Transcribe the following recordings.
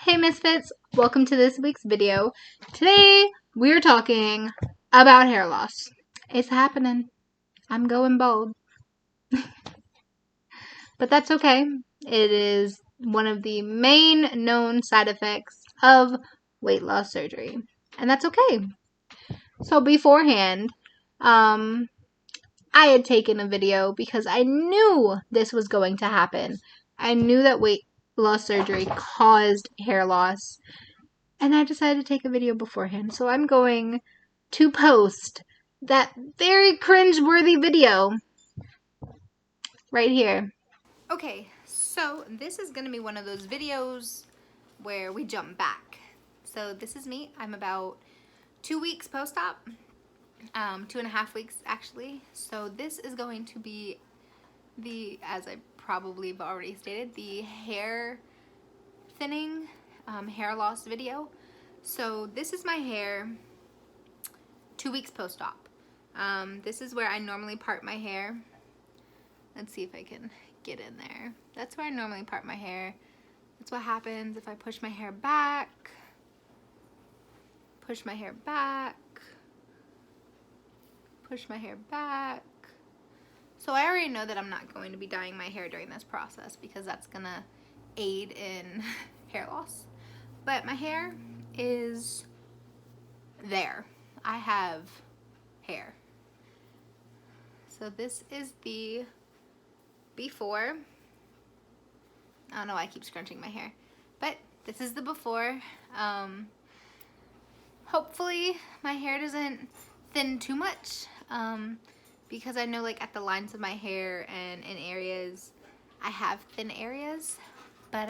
Hey Misfits, welcome to this week's video. Today we're talking about hair loss. It's happening. I'm going bald. But that's okay. It is one of the main known side effects of weight loss surgery. And that's okay. So beforehand, I had taken a video because I knew this was going to happen. I knew that weight loss surgery caused hair loss. And I decided to take a video beforehand. So I'm going to post that very cringe-worthy video right here. Okay, so this is going to be one of those videos where we jump back. So this is me. I'm about 2 weeks post-op. 2.5 weeks actually. So this is going to be as I probably have already stated, the hair thinning, hair loss video. So this is my hair 2 weeks post-op. This is where I normally part my hair. Let's see if I can get in there. That's where I normally part my hair. That's what happens if I push my hair back. Push my hair back. Push my hair back. So I already know that I'm not going to be dyeing my hair during this process because that's gonna aid in hair loss. But my hair is there. I have hair. So this is the before. I don't know why I keep scrunching my hair. But this is the before. Hopefully my hair doesn't thin too much. Because I know like at the lines of my hair and in areas I have thin areas. But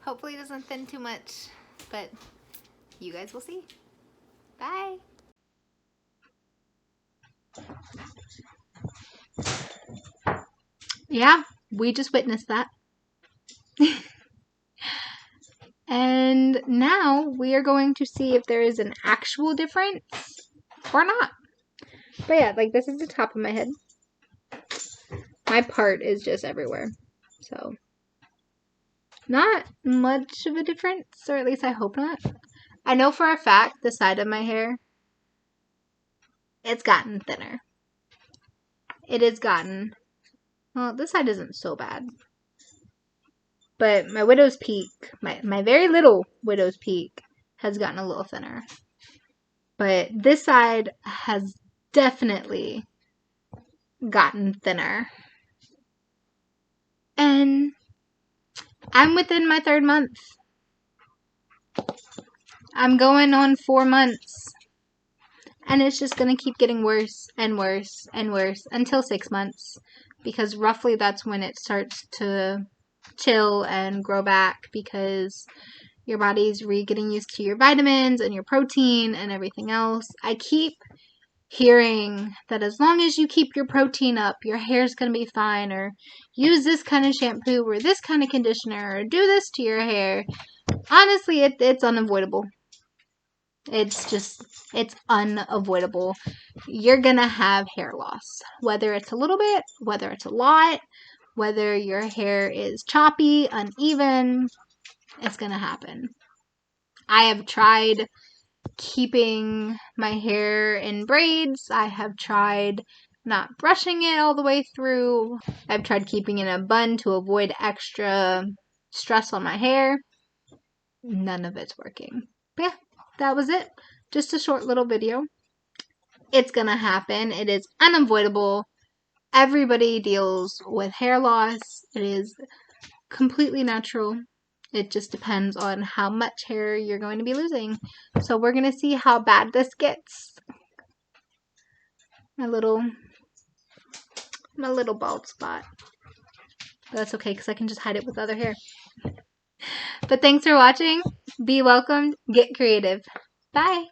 hopefully it doesn't thin too much. But you guys will see. Bye. Yeah, we just witnessed that. And now we are going to see if there is an actual difference or not. But yeah, like this is the top of my head. My part is just everywhere. So, not much of a difference, or at least I hope not. I know for a fact the side of my hair, it's gotten thinner. It has gotten, well, this side isn't so bad. But my widow's peak, my very little widow's peak, has gotten a little thinner. But this side has definitely gotten thinner. And I'm within my 3rd month. I'm going on 4 months. And it's just going to keep getting worse and worse and worse until 6 months. Because roughly that's when it starts to chill and grow back, because your body's getting used to your vitamins and your protein and everything else. I keep hearing that as long as you keep your protein up, your hair's going to be fine, or use this kind of shampoo or this kind of conditioner, or do this to your hair. Honestly, it's unavoidable. It's unavoidable. You're going to have hair loss. Whether it's a little bit, whether it's a lot, whether your hair is choppy, uneven, it's going to happen. I have tried keeping my hair in braids. I have tried not brushing it all the way through. I've tried keeping it in a bun to avoid extra stress on my hair. None of it's working. But yeah, that was it. Just a short little video. It's gonna happen. It is unavoidable. Everybody deals with hair loss. It is completely natural. It just depends on how much hair you're going to be losing. So we're going to see how bad this gets. My little bald spot. But that's okay because I can just hide it with other hair. But thanks for watching. Be welcomed. Get creative. Bye.